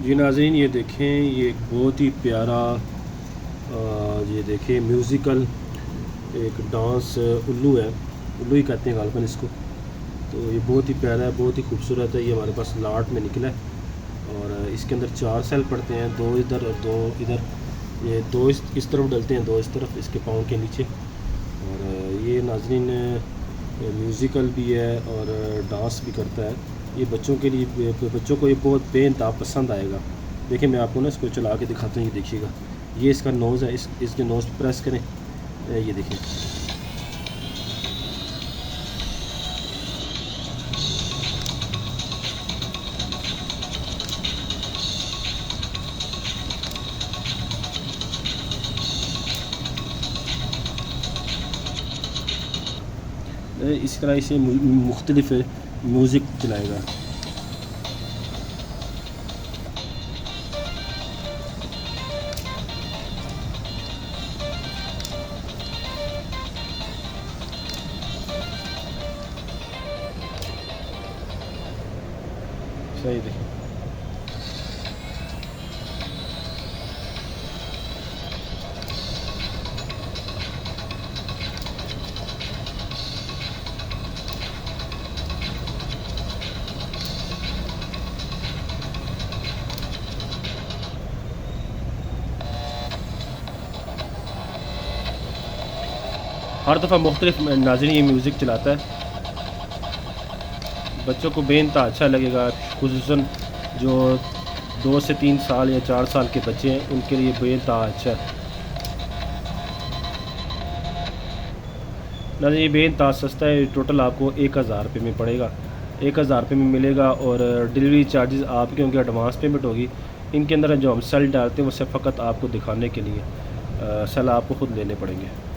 जी नाज़रीन, ये देखें, ये एक बहुत ही प्यारा ये देखें म्यूज़िकल एक डांस उल्लू है। उल्लू ही कहते हैं गालबन इसको। तो ये बहुत ही प्यारा है, बहुत ही खूबसूरत है। ये हमारे पास लाट में निकला है और इसके अंदर 4 सेल पड़ते हैं, 2 इधर और 2 इधर। ये 2 इस तरफ डलते हैं, 2 इस तरफ इसके पाँव के नीचे। और ये नाज़रीन म्यूज़िकल भी है और डांस भी करता है। ये बच्चों के लिए, बच्चों को ये बहुत बेइंतहा पसंद आएगा। देखिए, मैं आपको ना इसको चला के दिखाता हूँ। ये देखिएगा, ये इसका नोज़ है। इसके नोज़ पे प्रेस करें, ये देखिए। इस तरह इसे मुख्तलिफ म्यूज़िक चलाएगा। सही देखिए। हर दफ़ा मुख्तलिफ नाज़रीन ये म्यूज़िक चलाता है। बच्चों को बेइंतहा अच्छा लगेगा, खुसूसन जो 2 से 3 साल या 4 साल के बच्चे हैं, उनके लिए बेइंतहा अच्छा है। ना ये बेइंतहा सस्ता है। टोटल आपको 1000 रुपये में पड़ेगा, 1000 रुपये में मिलेगा। और डिलीवरी चार्जेस आपके होंगे, एडवांस पेमेंट होगी। इनके अंदर जो हम सेल डालते हैं वो सिर्फ फ़कत आपको दिखाने के लिए, सेल आपको ख़ुद लेने पड़ेंगे।